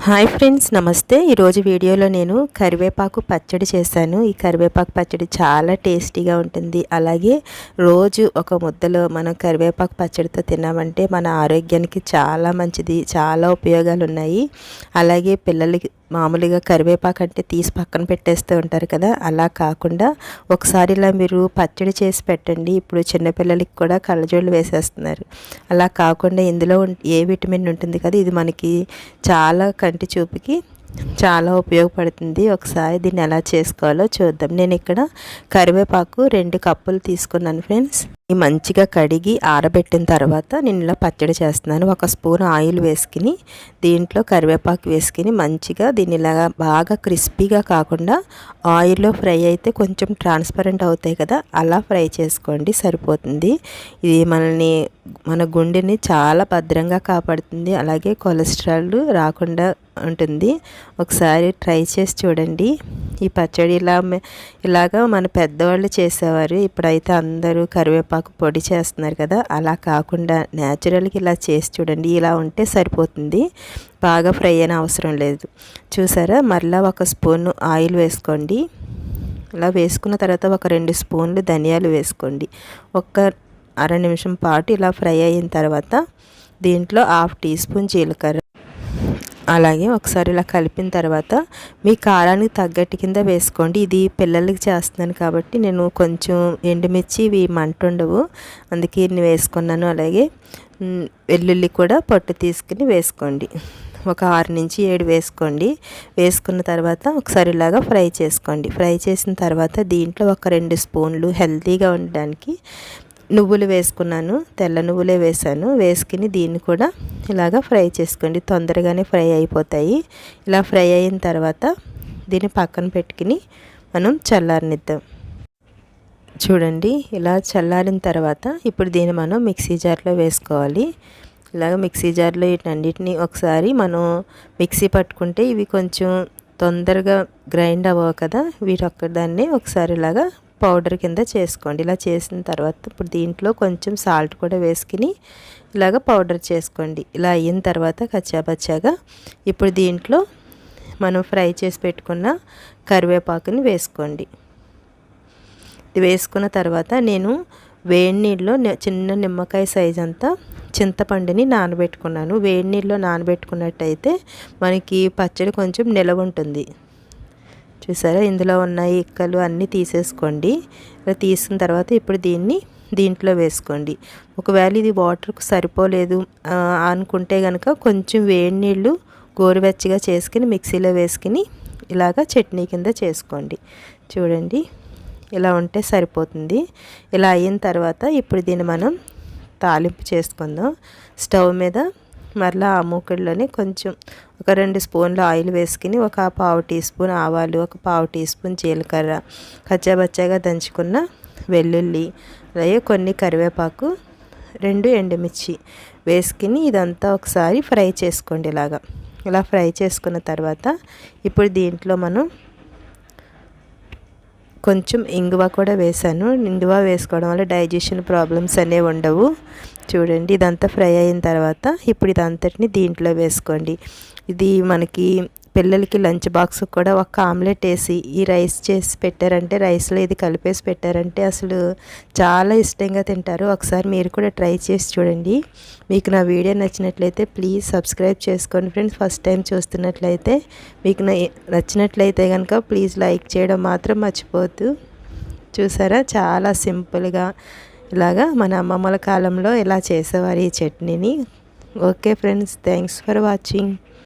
Hi friends, నమస్తే. ఈరోజు వీడియోలో నేను కరివేపాకు పచ్చడి చేశాను. ఈ కరివేపాకు పచ్చడి చాలా టేస్టీగా ఉంటుంది. అలాగే రోజు ఒక ముద్దలో మనం కరివేపాకు పచ్చడితో తిన్నామంటే మన ఆరోగ్యానికి చాలా మంచిది, చాలా ఉపయోగాలు ఉన్నాయి. అలాగే పిల్లలకి మామూలుగా కరివేపాకు అంటే తీసి పక్కన పెట్టేస్తూ ఉంటారు కదా, అలా కాకుండా ఒకసారి ఇలా మీరు పచ్చడి చేసి పెట్టండి. ఇప్పుడు చిన్నపిల్లలకి కూడా కళ్ళజోళ్ళు వేసేస్తున్నారు. అలా కాకుండా ఇందులో ఏ విటమిన్ ఉంటుంది కదా, ఇది మనకి చాలా కంటి చూపుకి చాలా ఉపయోగపడుతుంది. ఒకసారి దీన్ని ఎలా చేసుకోవాలో చూద్దాం. నేను ఇక్కడ కరివేపాకు 2 కప్పులు తీసుకున్నాను ఫ్రెండ్స్. ఈ మంచిగా కడిగి ఆరబెట్టిన తర్వాత నేను ఇలా పచ్చడి చేస్తున్నాను. 1 స్పూన్ ఆయిల్ వేసుకుని దీంట్లో కరివేపాకు వేసుకుని మంచిగా దీన్ని ఇలాగా బాగా క్రిస్పీగా కాకుండా ఆయిల్లో ఫ్రై అయితే కొంచెం ట్రాన్స్పరెంట్ అవుతాయి కదా, అలా ఫ్రై చేసుకోండి, సరిపోతుంది. ఇది మన గుండెని చాలా భద్రంగా కాపాడుతుంది. అలాగే కొలెస్ట్రాల్ రాకుండా ఉంటుంది. ఒకసారి ట్రై చేసి చూడండి. ఈ పచ్చడి ఇలాగా మన పెద్దవాళ్ళు చేసేవారు. ఇప్పుడైతే అందరూ కరివేపాకు పొడి చేస్తున్నారు కదా, అలా కాకుండా న్యాచురల్గా ఇలా చేసి చూడండి. ఇలా ఉంటే సరిపోతుంది, బాగా ఫ్రై అయిన అవసరం లేదు. చూసారా, మరలా 1 స్పూన్ ఆయిల్ వేసుకోండి. ఇలా వేసుకున్న తర్వాత ఒక 2 స్పూన్లు ధనియాలు వేసుకోండి. ఒక అర నిమిషం పాటు ఇలా ఫ్రై అయిన తర్వాత దీంట్లో 1/2 టీ స్పూన్ జీలకర్ర, అలాగే ఒకసారి ఇలా కలిపిన తర్వాత మీ కారానికి తగ్గట్టు కింద వేసుకోండి. ఇది పిల్లలకి చేస్తున్నాను కాబట్టి నేను కొంచెం ఎండుమిర్చి ఇవి మంట ఉండవు, అందుకే ఇన్ని వేసుకున్నాను. అలాగే వెల్లుల్లి కూడా పొట్టు తీసుకుని వేసుకోండి. ఒక 6 నుంచి 7 వేసుకోండి. వేసుకున్న తర్వాత ఒకసారి ఇలాగా ఫ్రై చేసుకోండి. ఫ్రై చేసిన తర్వాత దీంట్లో ఒక 2 స్పూన్లు హెల్తీగా ఉండడానికి నువ్వులు వేసుకున్నాను, తెల్ల నువ్వులే వేసాను. వేసుకుని దీన్ని కూడా ఇలాగ ఫ్రై చేసుకోండి, తొందరగానే ఫ్రై అయిపోతాయి. ఇలా ఫ్రై అయిన తర్వాత దీన్ని పక్కన పెట్టుకుని మనం చల్లారనిద్దాం. చూడండి, ఇలా చల్లారిన తర్వాత ఇప్పుడు దీన్ని మనం మిక్సీ జార్లో వేసుకోవాలి. ఇలాగ మిక్సీ జార్లో వీటన్నిటిని ఒకసారి మనం మిక్సీ పట్టుకుంటే ఇవి కొంచెం తొందరగా గ్రైండ్ అవ్వవు కదా, వీటొక్కదాన్ని ఒకసారి ఇలాగా పౌడర్ కింద చేసుకోండి. ఇలా చేసిన తర్వాత ఇప్పుడు దీంట్లో కొంచెం సాల్ట్ కూడా వేసుకుని ఇలాగ పౌడర్ చేసుకోండి. ఇలా అయిన తర్వాత కచ్చాపచ్చాగా ఇప్పుడు దీంట్లో మనం ఫ్రై చేసి పెట్టుకున్న కరివేపాకుని వేసుకోండి. ఇది వేసుకున్న తర్వాత నేను వేడి నీళ్ళలో చిన్న నిమ్మకాయ సైజ్ అంతా చింతపండుని నానబెట్టుకున్నాను. వేడి నీళ్ళలో నానబెట్టుకున్నట్టయితే మనకి పచ్చడి కొంచెం నిలవ ఉంటుంది. చూసారా, ఇందులో ఉన్న ఇక్కలు అన్నీ తీసేసుకోండి. ఇలా తీసిన తర్వాత ఇప్పుడు దీంట్లో వేసుకోండి. ఒకవేళ ఇది వాటర్కు సరిపోలేదు అనుకుంటే కనుక కొంచెం వేడి నీళ్ళు గోరువెచ్చగా చేసుకుని మిక్సీలో వేసుకుని ఇలాగా చట్నీ కింద చేసుకోండి. చూడండి, ఇలా ఉంటే సరిపోతుంది. ఇలా అయిన తర్వాత ఇప్పుడు దీన్ని మనం తాలింపు చేసుకుందాం. స్టవ్ మీద మరలా ఆ మూకుడులోనే కొంచెం ఒక 2 స్పూన్లు ఆయిల్ వేసుకుని ఒక 1/2 టీ స్పూన్ ఆవాలు, ఒక 1/2 టీ స్పూన్ జీలకర్ర, కచ్చాబచ్చాగా దంచుకున్న వెల్లుల్లి, అలాగే కొన్ని కరివేపాకు, 2 ఎండుమిర్చి వేసుకుని ఇదంతా ఒకసారి ఫ్రై చేసుకోండి. ఇలా ఫ్రై చేసుకున్న తర్వాత ఇప్పుడు దీంట్లో మనం కొంచెం ఇంగువ కూడా వేసాను. ఇంగువ వేసుకోవడం వల్ల డైజెషన్ ప్రాబ్లమ్స్ అనేవి ఉండవు. చూడండి, ఇదంతా ఫ్రై అయిన తర్వాత ఇప్పుడు ఇదంతటిని దీంట్లో వేసుకోండి. ఇది మనకి పిల్లలకి లంచ్ బాక్స్ కూడా ఒక ఆమ్లెట్ వేసి ఈ రైస్ చేసి పెట్టారంటే, రైస్లో ఇది కలిపేసి పెట్టారంటే అసలు చాలా ఇష్టంగా తింటారు. ఒకసారి మీరు కూడా ట్రై చేసి చూడండి. మీకు నా వీడియో నచ్చినట్లయితే ప్లీజ్ సబ్స్క్రైబ్ చేసుకోండి ఫ్రెండ్స్. ఫస్ట్ టైం చూస్తున్నట్లయితే మీకు నచ్చినట్లయితే కనుక ప్లీజ్ లైక్ చేయడం మాత్రం మర్చిపోవద్దు. చూసారా, చాలా సింపుల్గా ఇలాగా మన అమ్మమ్మల కాలంలో ఇలా చేసేవారు ఈ చట్నీని. Okay friends, thanks for watching.